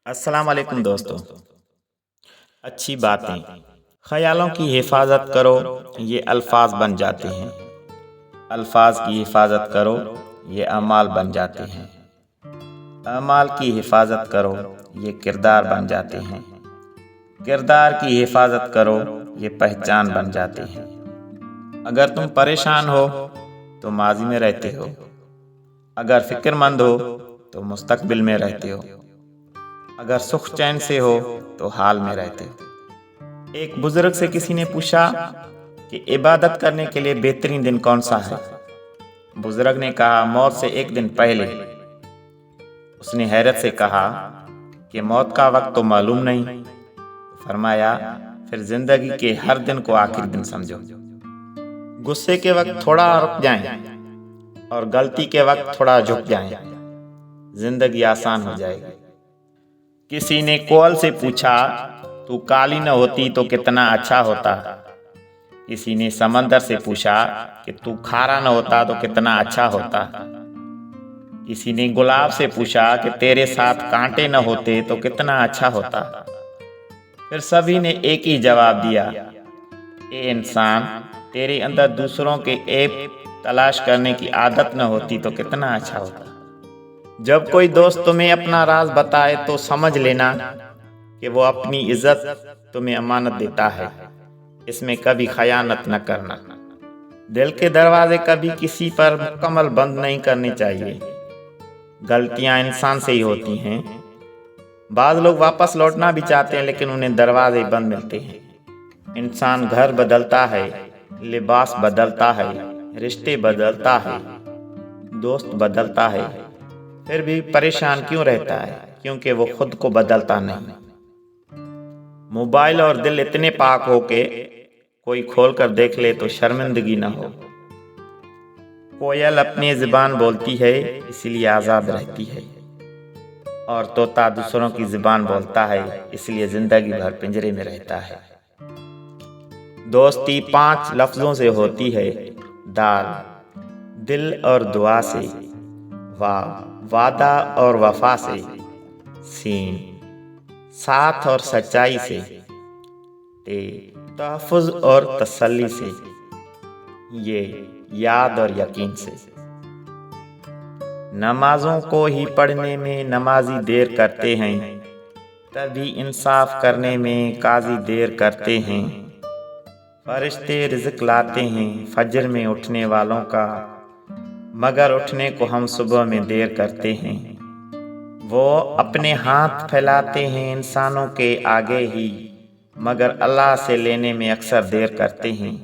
السلام علیکم دوستو، اچھی باتیں خیالوں کی حفاظت کرو، یہ الفاظ بن جاتے ہیں۔ الفاظ کی حفاظت کرو، یہ اعمال بن جاتے ہیں۔ اعمال کی حفاظت کرو، یہ کردار بن جاتے ہیں۔ کردار کی حفاظت کرو، یہ پہچان بن جاتے ہیں۔ اگر تم پریشان ہو تو ماضی میں رہتے ہو، اگر فکر مند ہو تو مستقبل میں رہتے ہو، اگر سکھ چین سے ہو تو حال میں رہتے ہو۔ ایک بزرگ سے کسی نے پوچھا کہ عبادت کرنے کے لیے بہترین دن کون سا ہے؟ بزرگ نے کہا موت سے ایک دن پہلے۔ اس نے حیرت سے کہا کہ موت کا وقت تو معلوم نہیں۔ فرمایا پھر زندگی کے ہر دن کو آخری دن سمجھو۔ غصے کے وقت تھوڑا رک جائیں اور غلطی کے وقت تھوڑا جھک جائیں، زندگی آسان ہو جائے گی۔ کسی نے کول سے پوچھا تو کالی نہ ہوتی تو کتنا اچھا ہوتا۔ کسی نے سمندر سے پوچھا کہ تو کھارا نہ ہوتا تو کتنا اچھا ہوتا۔ کسی نے گلاب سے پوچھا کہ تیرے ساتھ کانٹے نہ ہوتے تو کتنا اچھا ہوتا۔ پھر سبھی نے ایک ہی جواب دیا، اے انسان، تیرے اندر دوسروں کے عیب تلاش کرنے کی عادت نہ ہوتی تو کتنا اچھا ہوتا۔ جب کوئی دوست تمہیں اپنا راز بتائے تو سمجھ لینا کہ وہ اپنی عزت تمہیں امانت دیتا ہے، اس میں کبھی خیانت نہ کرنا۔ دل کے دروازے کبھی کسی پر مکمل بند نہیں کرنے چاہیے۔ غلطیاں انسان سے ہی ہوتی ہیں۔ بعض لوگ واپس لوٹنا بھی چاہتے ہیں لیکن انہیں دروازے بند ملتے ہیں۔ انسان گھر بدلتا ہے، لباس بدلتا ہے، رشتے بدلتا ہے، دوست بدلتا ہے، پھر بھی پریشان کیوں رہتا ہے؟ کیونکہ وہ خود کو بدلتا نہیں۔ موبائل اور دل اتنے پاک ہو کہ کوئی کھول کر دیکھ لے تو شرمندگی نہ ہو۔ کوئل اپنی زبان بولتی ہے اسی لیے آزاد رہتی ہے، اور طوطا دوسروں کی زبان بولتا ہے اس لیے زندگی بھر پنجرے میں رہتا ہے۔ دوستی 5 لفظوں سے ہوتی ہے، دال، دل اور دعا سے، وعدہ اور وفا سے، سین، ساتھ اور سچائی سے، تحفظ اور تسلی سے، یہ یاد اور یقین سے۔ نمازوں کو ہی پڑھنے میں نمازی دیر کرتے ہیں، تبھی انصاف کرنے میں قاضی دیر کرتے ہیں۔ فرشتے رزق لاتے ہیں فجر میں اٹھنے والوں کا، مگر اٹھنے کو ہم صبح میں دیر کرتے ہیں۔ وہ اپنے ہاتھ پھیلاتے ہیں انسانوں کے آگے ہی، مگر اللہ سے لینے میں اکثر دیر کرتے ہیں۔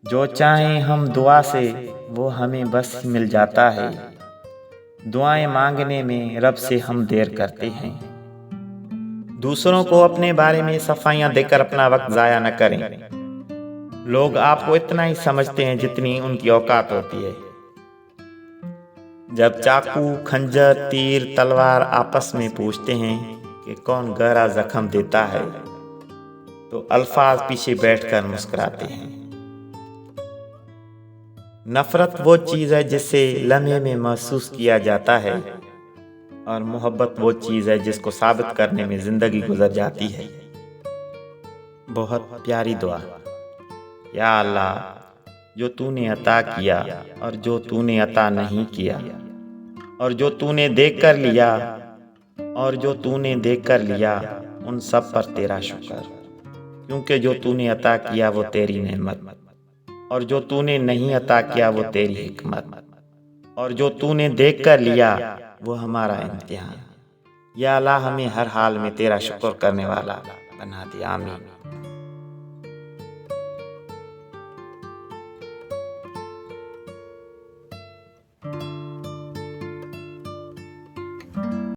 جو چاہیں ہم دعا سے وہ ہمیں بس مل جاتا ہے، دعائیں مانگنے میں رب سے ہم دیر کرتے ہیں۔ دوسروں کو اپنے بارے میں صفائیاں دے کر اپنا وقت ضائع نہ کریں۔ لوگ آپ کو اتنا ہی سمجھتے ہیں جتنی ان کی اوقات ہوتی ہے۔ جب چاقو، کھنجر، تیر، تلوار آپس میں پوچھتے ہیں کہ کون گہرا زخم دیتا ہے، تو الفاظ پیچھے بیٹھ کر مسکراتے ہیں۔ نفرت وہ چیز ہے جسے لمحے میں محسوس کیا جاتا ہے، اور محبت وہ چیز ہے جس کو ثابت کرنے میں زندگی گزر جاتی ہے۔ بہت پیاری دعا۔ یا اللہ، جو تو نے عطا کیا اور جو تو نے عطا نہیں کیا، اور جو تو نے دیکھ کر لیا اور جو تو نے دیکھ کر لیا، ان سب پر تیرا شکر، کیونکہ جو تو نے عطا کیا وہ تیری نعمت، اور جو تو نے نہیں عطا کیا وہ تیری حکمت، اور جو تو نے دیکھ کر لیا وہ ہمارا امتحان۔ یا اللہ، ہمیں ہر حال میں تیرا شکر کرنے والا بنا دے، آمین۔